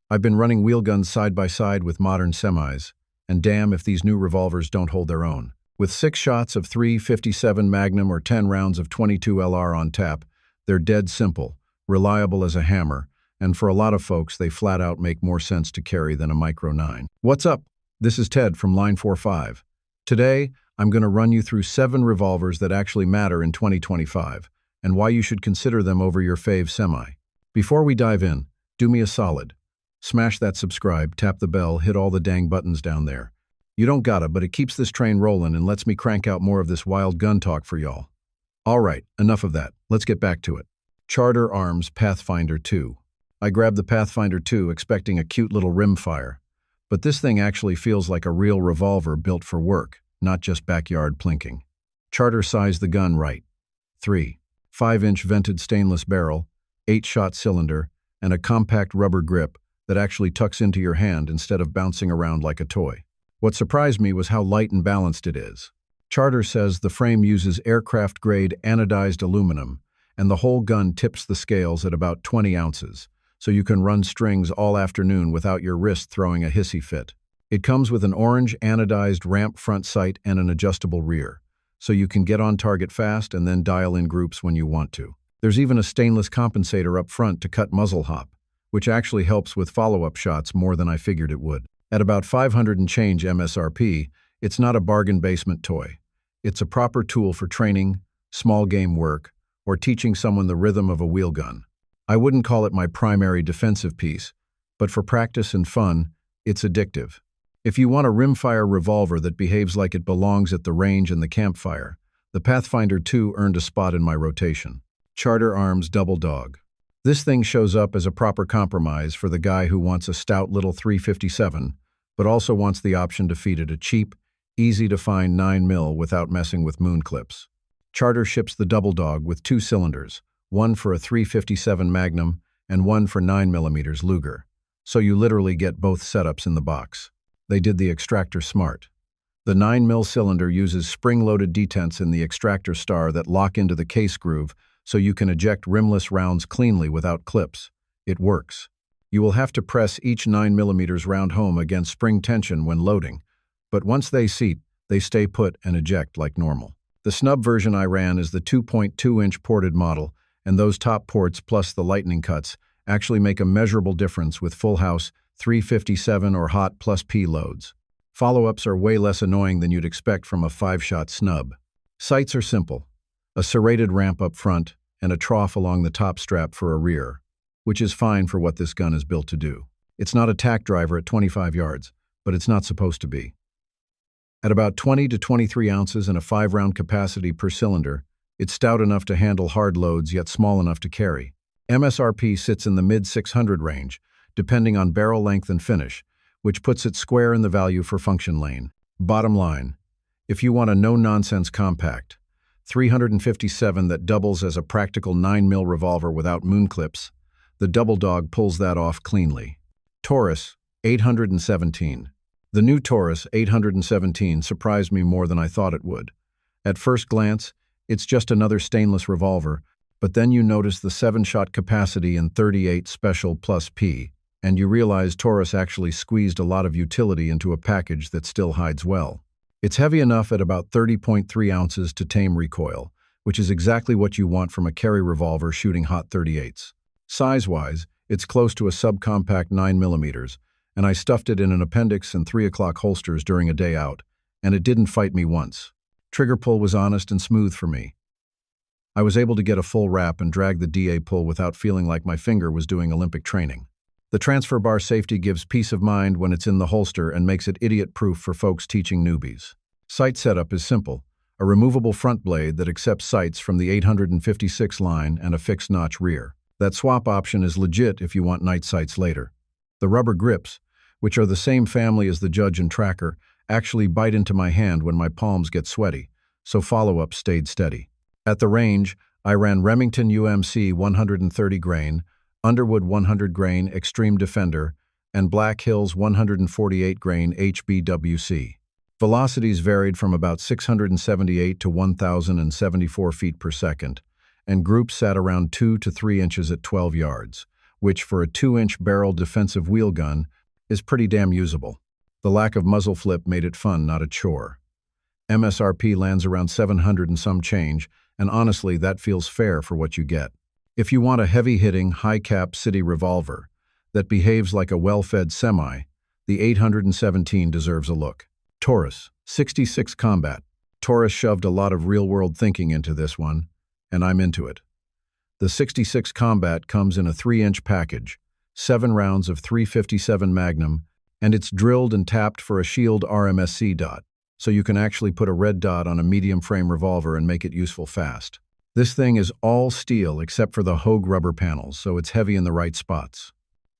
I've been running wheelguns side by side with modern semis, and damn if these new revolvers don't hold their own. With 6 shots of 357 Magnum or 10 rounds of 22 LR on tap, they're dead simple, reliable as a hammer, and for a lot of folks, they flat out make more sense to carry than a Micro 9. What's up? This is Ted from Line 45. Today, I'm going to run you through 7 revolvers that actually matter in 2025, and why you should consider them over your fave semi. Before we dive in, do me a solid. Smash that subscribe, tap the bell, hit all the dang buttons down there. You don't gotta, but it keeps this train rolling and lets me crank out more of this wild gun talk for y'all. Alright, enough of that. Let's get back to it. Charter Arms Pathfinder 2. I grabbed the Pathfinder 2 expecting a cute little rimfire, but this thing actually feels like a real revolver built for work, not just backyard plinking. Charter sized the gun right. 5-inch vented stainless barrel, 8-shot cylinder, and a compact rubber grip that actually tucks into your hand instead of bouncing around like a toy. What surprised me was how light and balanced it is. Charter says the frame uses aircraft-grade anodized aluminum, and the whole gun tips the scales at about 20 ounces, so you can run strings all afternoon without your wrist throwing a hissy fit. It comes with an orange anodized ramp front sight and an adjustable rear, so you can get on target fast and then dial in groups when you want to. There's even a stainless compensator up front to cut muzzle hop, which actually helps with follow-up shots more than I figured it would. At about 500 and change MSRP, it's not a bargain basement toy. It's a proper tool for training, small game work, or teaching someone the rhythm of a wheel gun. I wouldn't call it my primary defensive piece, but for practice and fun, it's addictive. If you want a rimfire revolver that behaves like it belongs at the range and the campfire, the Pathfinder 2 earned a spot in my rotation. Charter Arms Double Dog. This thing shows up as a proper compromise for the guy who wants a stout little 357, but also wants the option to feed it a cheap, easy-to-find 9mm without messing with moon clips. Charter ships the Double Dog with 2 cylinders, one for a 357 Magnum and one for 9mm Luger, so you literally get both setups in the box. They did the extractor smart. The 9mm cylinder uses spring-loaded detents in the extractor star that lock into the case groove so you can eject rimless rounds cleanly without clips. It works. You will have to press each 9mm round home against spring tension when loading, but once they seat, they stay put and eject like normal. The snub version I ran is the 2.2-inch ported model, and those top ports plus the lightning cuts actually make a measurable difference with full house 357 or hot plus P loads. Follow-ups are way less annoying than you'd expect from a 5-shot snub. Sights are simple. A serrated ramp up front, and a trough along the top strap for a rear, which is fine for what this gun is built to do. It's not a tack driver at 25 yards, but it's not supposed to be. At about 20 to 23 ounces and a 5-round capacity per cylinder, it's stout enough to handle hard loads yet small enough to carry. MSRP sits in the mid-600 range, depending on barrel length and finish, which puts it square in the value for function lane. Bottom line, if you want a no-nonsense compact, 357 that doubles as a practical 9mm revolver without moon clips, the Double Dog pulls that off cleanly. Taurus 817. The new Taurus 817 surprised me more than I thought it would. At first glance, it's just another stainless revolver, but then you notice the 7-shot capacity and 38 special plus P, and you realize Taurus actually squeezed a lot of utility into a package that still hides well. It's heavy enough at about 30.3 ounces to tame recoil, which is exactly what you want from a carry revolver shooting hot 38s. Size-wise, it's close to a subcompact 9mm, and I stuffed it in an appendix and 3 o'clock holsters during a day out, and it didn't fight me once. Trigger pull was honest and smooth for me. I was able to get a full wrap and drag the DA pull without feeling like my finger was doing Olympic training. The transfer bar safety gives peace of mind when it's in the holster and makes it idiot-proof for folks teaching newbies. Sight setup is simple. A removable front blade that accepts sights from the 856 line and a fixed notch rear. That swap option is legit if you want night sights later. The rubber grips, which are the same family as the Judge and Tracker, actually bite into my hand when my palms get sweaty, so follow-up stayed steady. At the range, I ran Remington UMC 130 grain, Underwood 100 grain Extreme Defender, and Black Hills 148 grain HBWC. Velocities varied from about 678 to 1,074 feet per second, and groups sat around 2 to 3 inches at 12 yards, which for a 2-inch barrel defensive wheel gun is pretty damn usable. The lack of muzzle flip made it fun, not a chore. MSRP lands around 700 and some change, and honestly, that feels fair for what you get. If you want a heavy-hitting, high-cap city revolver that behaves like a well-fed semi, the 817 deserves a look. Taurus, 66 Combat. Taurus shoved a lot of real-world thinking into this one, and I'm into it. The 66 Combat comes in a 3-inch package, 7 rounds of .357 Magnum, and it's drilled and tapped for a shield RMSC dot, so you can actually put a red dot on a medium-frame revolver and make it useful fast. This thing is all steel except for the Hogue rubber panels, so it's heavy in the right spots.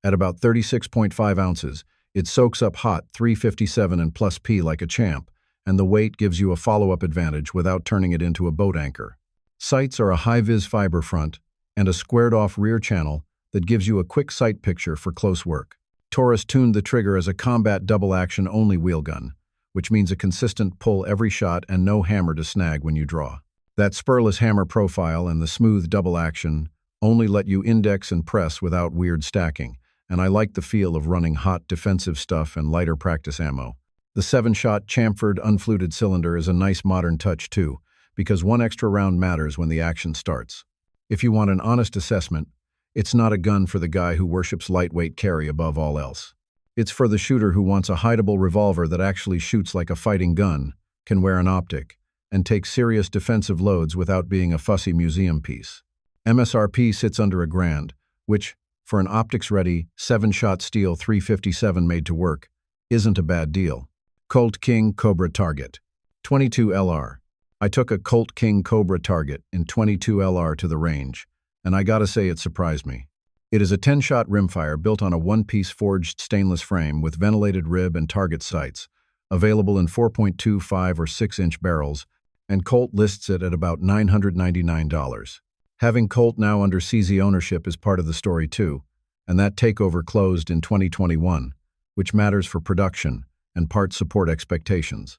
At about 36.5 ounces, it soaks up hot .357 and plus P like a champ, and the weight gives you a follow-up advantage without turning it into a boat anchor. Sights are a high-vis fiber front and a squared-off rear channel that gives you a quick sight picture for close work. Taurus tuned the trigger as a combat double-action only wheel gun, which means a consistent pull every shot and no hammer to snag when you draw. That spurless hammer profile and the smooth double action only let you index and press without weird stacking, and I like the feel of running hot defensive stuff and lighter practice ammo. The 7-shot chamfered unfluted cylinder is a nice modern touch too, because one extra round matters when the action starts. If you want an honest assessment, it's not a gun for the guy who worships lightweight carry above all else. It's for the shooter who wants a hideable revolver that actually shoots like a fighting gun, can wear an optic, and take serious defensive loads without being a fussy museum piece. MSRP sits under $1,000, which, for an optics-ready, 7-shot steel .357 made to work, isn't a bad deal. Colt King Cobra Target. 22 LR. I took a Colt King Cobra Target in 22 LR to the range, and I gotta say it surprised me. It is a 10-shot rimfire built on a one-piece forged stainless frame with ventilated rib and target sights, available in 4.25 or 6-inch barrels, and Colt lists it at about $999. Having Colt now under CZ ownership is part of the story too, and that takeover closed in 2021, which matters for production and parts support expectations.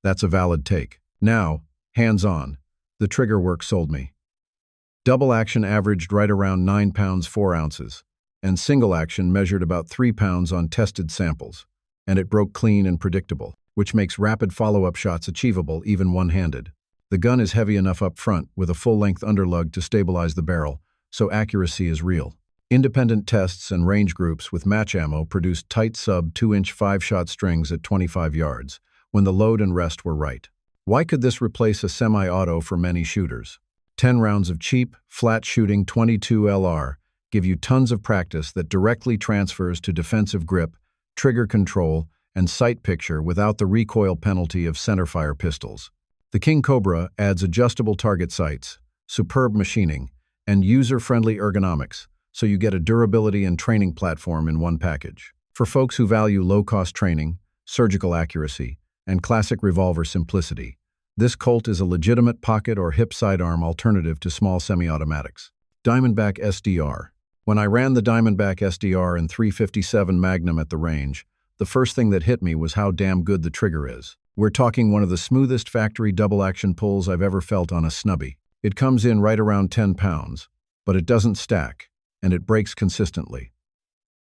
That's a valid take. Now, hands-on, the trigger work sold me. Double action averaged right around 9 pounds 4 ounces, and single action measured about 3 pounds on tested samples, and it broke clean and predictable, which makes rapid follow-up shots achievable even one-handed. The gun is heavy enough up front with a full-length underlug to stabilize the barrel, so accuracy is real. Independent tests and range groups with match ammo produced tight sub-2-inch 5-shot strings at 25 yards, when the load and rest were right. Why could this replace a semi-auto for many shooters? 10 rounds of cheap, flat-shooting 22 LR give you tons of practice that directly transfers to defensive grip, trigger control, and sight picture without the recoil penalty of centerfire pistols. The King Cobra adds adjustable target sights, superb machining, and user-friendly ergonomics, so you get a durability and training platform in one package. For folks who value low-cost training, surgical accuracy, and classic revolver simplicity, this Colt is a legitimate pocket or hip sidearm alternative to small semi-automatics. Diamondback SDR. When I ran the Diamondback SDR and .357 Magnum at the range, the first thing that hit me was how damn good the trigger is. We're talking one of the smoothest factory double-action pulls I've ever felt on a snubby. It comes in right around 10 pounds, but it doesn't stack, and it breaks consistently.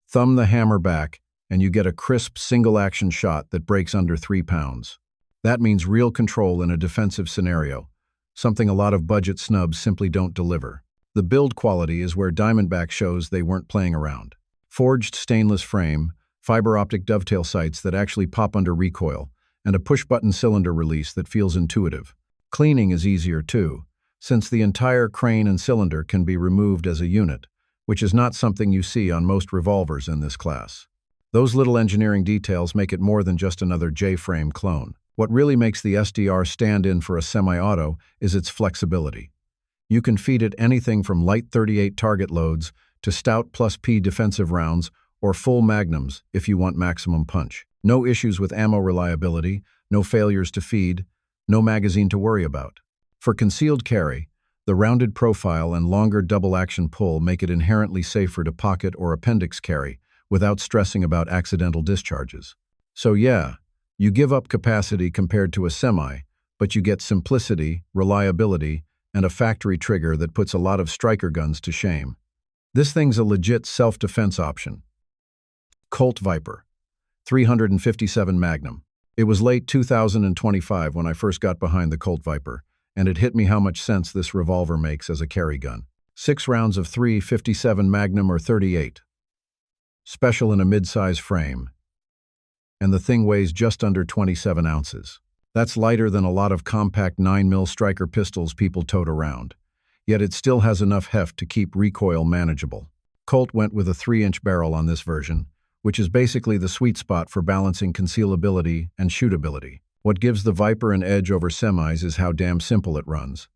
Thumb the hammer back, and you get a crisp single-action shot that breaks under 3 pounds. That means real control in a defensive scenario, something a lot of budget snubs simply don't deliver. The build quality is where Diamondback shows they weren't playing around. Forged stainless frame, fiber optic dovetail sights that actually pop under recoil, and a push-button cylinder release that feels intuitive. Cleaning is easier too, since the entire crane and cylinder can be removed as a unit, which is not something you see on most revolvers in this class. Those little engineering details make it more than just another J-frame clone. What really makes the SDR stand in for a semi-auto is its flexibility. You can feed it anything from light .38 target loads to stout plus P defensive rounds or full magnums if you want maximum punch. No issues with ammo reliability, no failures to feed, no magazine to worry about. For concealed carry, the rounded profile and longer double-action pull make it inherently safer to pocket or appendix carry without stressing about accidental discharges. So yeah, you give up capacity compared to a semi, but you get simplicity, reliability, and a factory trigger that puts a lot of striker guns to shame. This thing's a legit self-defense option. Colt Viper, 357 Magnum. It was late 2025 when I first got behind the Colt Viper, and it hit me how much sense this revolver makes as a carry gun. 6 rounds of .357 Magnum or 38. Special in a mid-size frame. And the thing weighs just under 27 ounces. That's lighter than a lot of compact 9mm striker pistols people tote around. Yet it still has enough heft to keep recoil manageable. Colt went with a 3-inch barrel on this version, which is basically the sweet spot for balancing concealability and shootability. What gives the Viper an edge over semis is how damn simple it runs.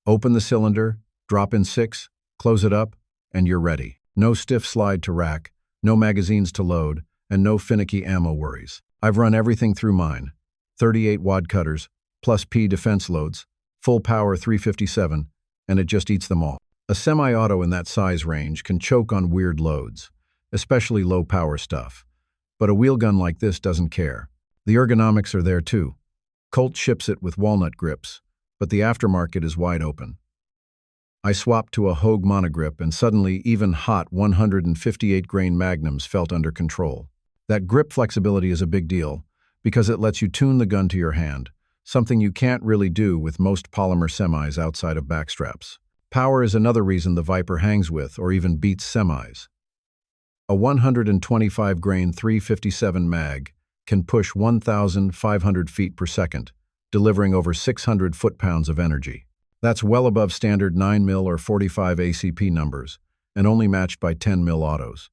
Open the cylinder, drop in 6, close it up, and you're ready. No stiff slide to rack, no magazines to load, and no finicky ammo worries. I've run everything through mine. 38 wad cutters, plus P defense loads, full power 357, and it just eats them all. A semi-auto in that size range can choke on weird loads, especially low-power stuff. But a wheel gun like this doesn't care. The ergonomics are there too. Colt ships it with walnut grips, but the aftermarket is wide open. I swapped to a Hogue monogrip and suddenly even hot 158-grain Magnums felt under control. That grip flexibility is a big deal because it lets you tune the gun to your hand, something you can't really do with most polymer semis outside of backstraps. Power is another reason the Viper hangs with or even beats semis. A 125-grain .357 mag can push 1,500 feet per second, delivering over 600 foot-pounds of energy. That's well above standard 9mm or 45 ACP numbers, and only matched by 10mm autos.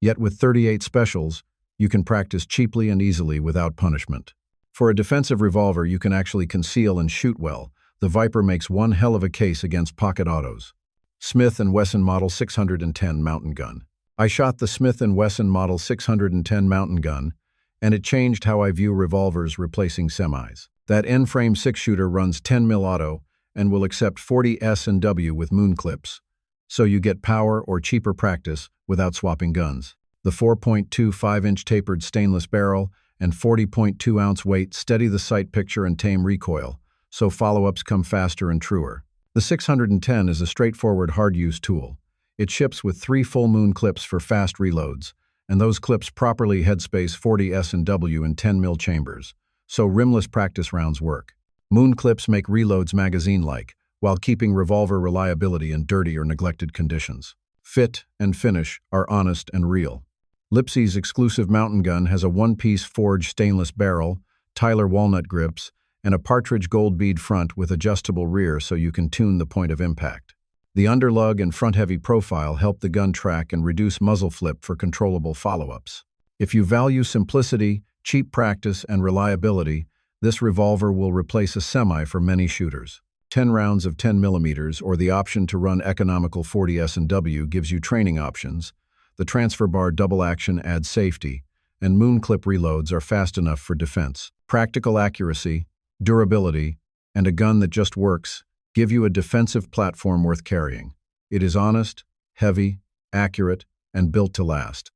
Yet with 38 specials, you can practice cheaply and easily without punishment. For a defensive revolver you can actually conceal and shoot well, the Viper makes one hell of a case against pocket autos. Smith & Wesson Model 610 Mountain Gun. I shot the Smith & Wesson Model 610 Mountain Gun, and it changed how I view revolvers replacing semis. That N-frame 6-shooter runs 10mm auto and will accept 40 S&W with moon clips, so you get power or cheaper practice without swapping guns. The 4.25-inch tapered stainless barrel and 40.2-ounce weight steady the sight picture and tame recoil, so follow-ups come faster and truer. The 610 is a straightforward hard-use tool. It ships with 3 full-moon clips for fast reloads, and those clips properly headspace 40 S&W in 10mm chambers, so rimless practice rounds work. Moon clips make reloads magazine-like, while keeping revolver reliability in dirty or neglected conditions. Fit and finish are honest and real. Lipsy's exclusive mountain gun has a one-piece forged stainless barrel, Tyler walnut grips, and a partridge gold bead front with adjustable rear so you can tune the point of impact. The underlug and front-heavy profile help the gun track and reduce muzzle flip for controllable follow-ups. If you value simplicity, cheap practice, and reliability, this revolver will replace a semi for many shooters. 10 rounds of 10mm or the option to run economical 40 S&W gives you training options. The transfer bar double action adds safety, and moon clip reloads are fast enough for defense. Practical accuracy, durability, and a gun that just works give you a defensive platform worth carrying. It is honest, heavy, accurate, and built to last.